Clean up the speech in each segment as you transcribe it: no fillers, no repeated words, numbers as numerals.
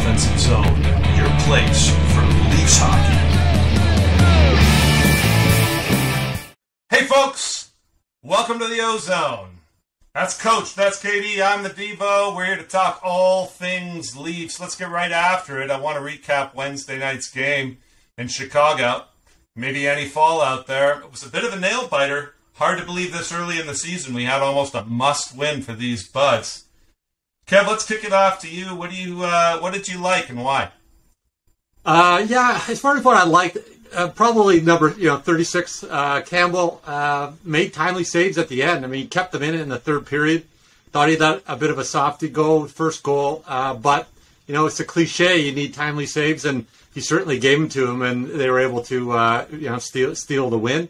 Offensive Zone, your place for Leafs hockey. Hey folks, welcome to the OZone. That's Coach, that's KD, I'm the Devo. We're here to talk all things Leafs. Let's get right after it. I want to recap Wednesday night's game in Chicago. Maybe any fallout there. It was a bit of a nail-biter. Hard to believe this early in the season we had almost a must-win for these Buds. Kev, let's kick it off to you. What did you like and why? As far as what I liked, probably number 36. Campbell made timely saves at the end. I mean, he kept them in the third period. Thought he had a bit of a softy goal, first goal, but it's a cliche. You need timely saves, and he certainly gave them to him, and they were able to steal the win.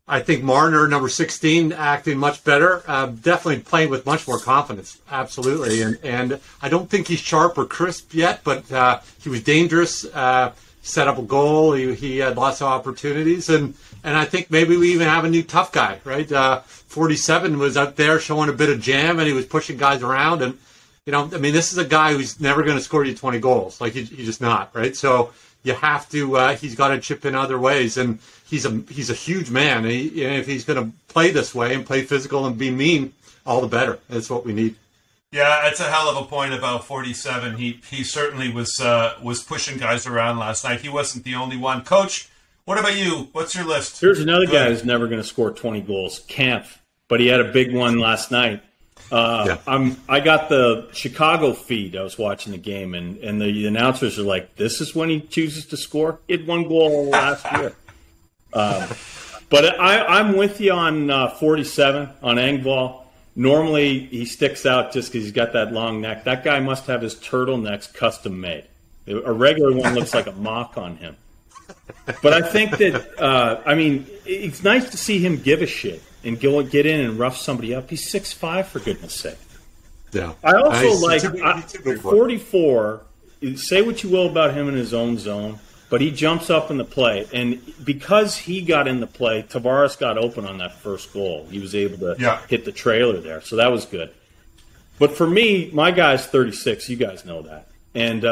I think Marner, number 16, acting much better. Definitely playing with much more confidence. Absolutely. And I don't think he's sharp or crisp yet, but he was dangerous. Set up a goal. He had lots of opportunities. And I think maybe we even have a new tough guy, right? 47 was out there showing a bit of jam, and he was pushing guys around. And, this is a guy who's never going to score you 20 goals. Like, he's just not, right? So you have to, he's got to chip in other ways. And he's a huge man. And if he's going to play this way and play physical and be mean, all the better. That's what we need. Yeah, it's a hell of a point about 47. He certainly was pushing guys around last night. He wasn't the only one. Coach, what about you? What's your list? Here's another guy who's never going to score 20 goals, Kampf, but he had a big one last night. I got the Chicago feed. I was watching the game, and the announcers are like, "This is when he chooses to score." He had one goal last year. But I'm with you on 47 on Engvall. Normally, he sticks out just because he's got that long neck. That guy must have his turtlenecks custom made. A regular one looks like a mock on him. But I think that, it's nice to see him give a shit and get in and rough somebody up. He's 6'5", for goodness sake. Yeah. I also 44, say what you will about him in his own zone, but he jumps up in the play. And because he got in the play, Tavares got open on that first goal. He was able to hit the trailer there. So that was good. But for me, my guy's 36. You guys know that. And,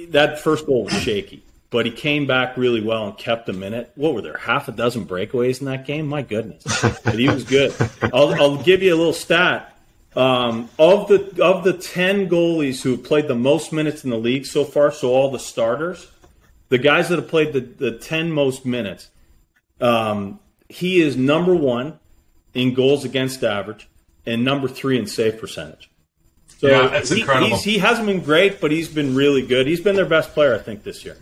that first goal was shaky. But he came back really well and kept him in it. What were there, half a dozen breakaways in that game? My goodness. But he was good. I'll give you a little stat. Of the 10 goalies who have played the most minutes in the league so far, so all the starters, the guys that have played the 10 most minutes, he is number 1 in goals against average and number 3 in save percentage. So that's incredible. He hasn't been great, but he's been really good. He's been their best player, I think, this year.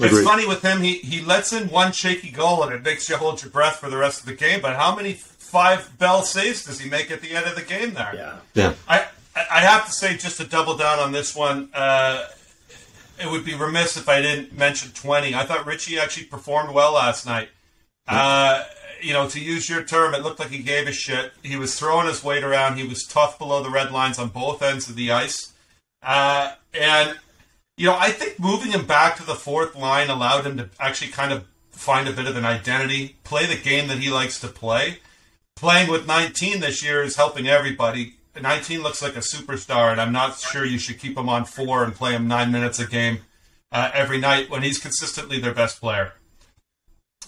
It's funny with him, he lets in one shaky goal and it makes you hold your breath for the rest of the game, but how many 5 Bell saves does he make at the end of the game there? Yeah. I have to say, just to double down on this one, it would be remiss if I didn't mention 20. I thought Richie actually performed well last night. To use your term, it looked like he gave a shit. He was throwing his weight around. He was tough below the red lines on both ends of the ice. I think moving him back to the fourth line allowed him to actually kind of find a bit of an identity, play the game that he likes to play. Playing with 19 this year is helping everybody. 19 looks like a superstar, and I'm not sure you should keep him on 4 and play him 9 minutes a game every night when he's consistently their best player.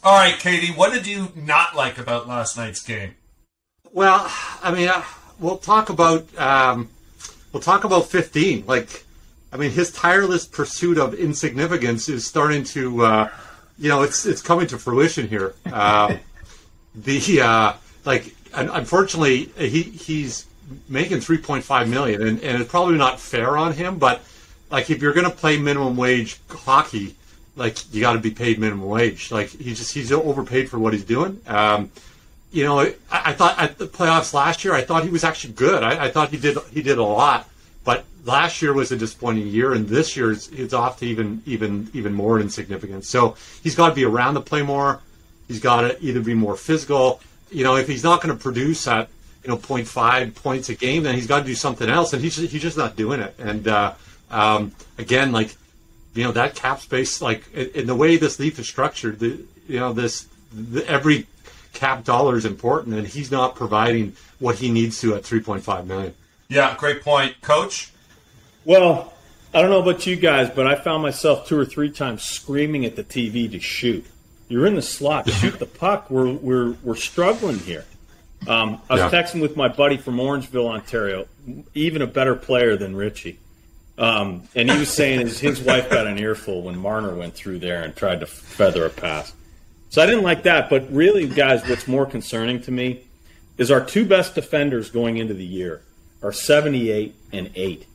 All right, Katie, what did you not like about last night's game? Well, we'll talk about 15. His tireless pursuit of insignificance is starting to, it's coming to fruition here. Unfortunately, he's making $3.5 million, and it's probably not fair on him. But if you're going to play minimum wage hockey, you got to be paid minimum wage. He's overpaid for what he's doing. I thought at the playoffs last year, I thought he was actually good. I thought he did a lot. But last year was a disappointing year, and this year it's off to even more insignificant. So he's got to be around the play more. He's got to either be more physical. If he's not going to produce at 0.5 points a game, then he's got to do something else, and he's just not doing it. And again, that cap space, in the way this Leaf is structured, every cap dollar is important, and he's not providing what he needs to at $3.5 million. Yeah, great point. Coach? Well, I don't know about you guys, but I found myself 2 or 3 times screaming at the TV to shoot. You're in the slot. Shoot the puck. We're struggling here. I was texting with my buddy from Orangeville, Ontario, even a better player than Richie. And he was saying his wife got an earful when Marner went through there and tried to feather a pass. So I didn't like that. But really, guys, what's more concerning to me is our 2 best defenders going into the year are 78 and 8.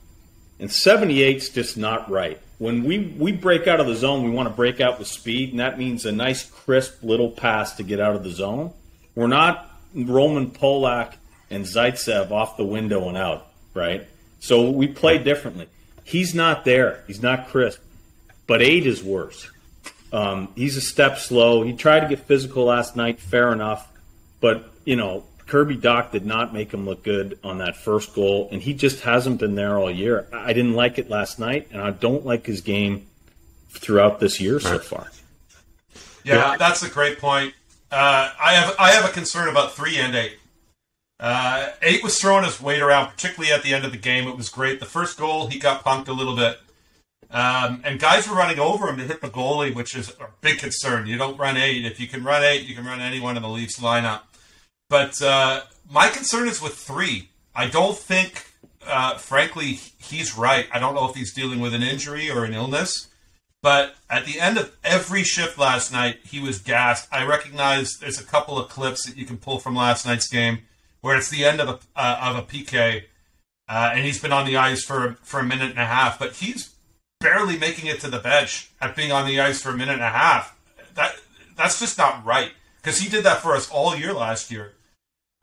And 78's just not right. When we break out of the zone, we want to break out with speed, and that means a nice, crisp little pass to get out of the zone. We're not Roman Polak and Zaitsev off the window and out, right? So we play differently. He's not there. He's not crisp. But 8 is worse. He's a step slow. He tried to get physical last night, fair enough. But, Kirby Dach did not make him look good on that first goal, and he just hasn't been there all year. I didn't like it last night, and I don't like his game throughout this year so far. Yeah, that's a great point. I have a concern about 3 and 8. 8 was throwing his weight around, particularly at the end of the game. It was great. The first goal, he got punked a little bit. And guys were running over him to hit the goalie, which is a big concern. You don't run 8. If you can run 8, you can run anyone in the Leafs lineup. But my concern is with 3. I don't think, frankly, he's right. I don't know if he's dealing with an injury or an illness. But at the end of every shift last night, he was gassed. I recognize there's a couple of clips that you can pull from last night's game where it's the end of a PK, and he's been on the ice for a minute and a half. But he's barely making it to the bench at being on the ice for a minute and a half. That's just not right, because he did that for us all year last year.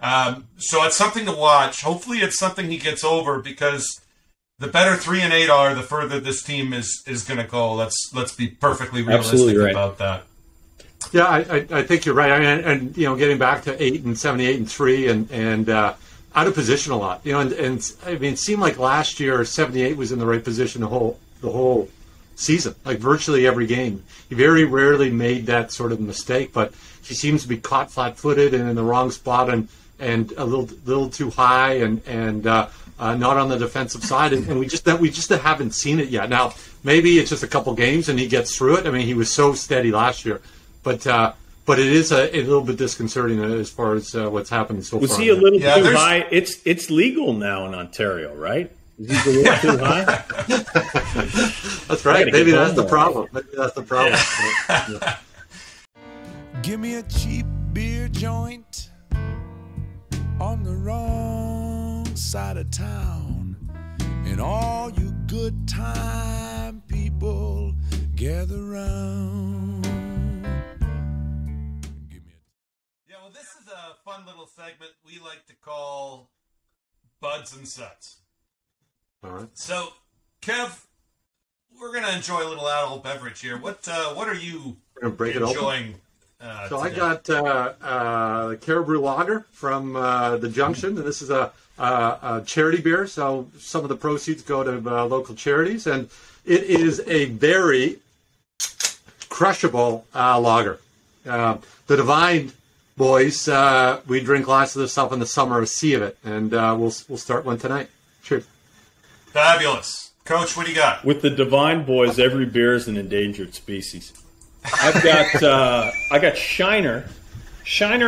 So it's something to watch. Hopefully it's something he gets over, because the better 3 and 8 are, the further this team is going to go. Let's be perfectly realistic about that. Yeah, I think you're right. And getting back to 8 and 78 and 3 and out of position a lot. And I mean, it seemed like last year 78 was in the right position the whole season, like virtually every game. He very rarely made that sort of mistake, but he seems to be caught flat-footed and in the wrong spot and a little too high and not on the defensive side, and we just haven't seen it yet. Now maybe it's just a couple games and he gets through it. I mean, he was so steady last year, but it is a little bit disconcerting as far as what's happening so far. Was he a little too high? It's legal now in Ontario, right? Is he a little too high? That's right. Maybe that's the problem. Yeah. Give me a cheap beer joint on the wrong side of town, and all you good time people gather round. Well, this is a fun little segment we like to call Buds and Sets. All right. So, Kev, we're going to enjoy a little adult beverage here. What are you enjoying? So today? I got Caribou Lager from the Junction, and this is a charity beer. So some of the proceeds go to local charities, and it is a very crushable lager. The Divine boys, we drink lots of this stuff in the summer, a sea of it, and we'll start one tonight. Cheers. Fabulous. Coach, what do you got? With the Divine boys, every beer is an endangered species. I got Shiner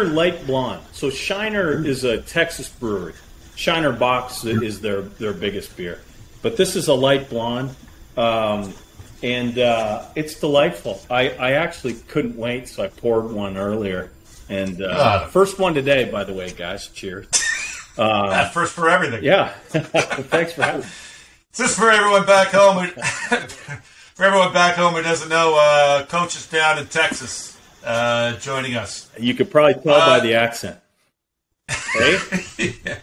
Light Blonde. So Shiner is a Texas brewery. Shiner Box is their biggest beer. But this is a light blonde, and it's delightful. I actually couldn't wait, so I poured one earlier. And first one today, by the way, guys. Cheers. First for everything. Yeah. Thanks for having me. Just for everyone back home. For everyone back home who doesn't know, Coach is down in Texas joining us. You could probably tell by the accent. Hey? Yeah.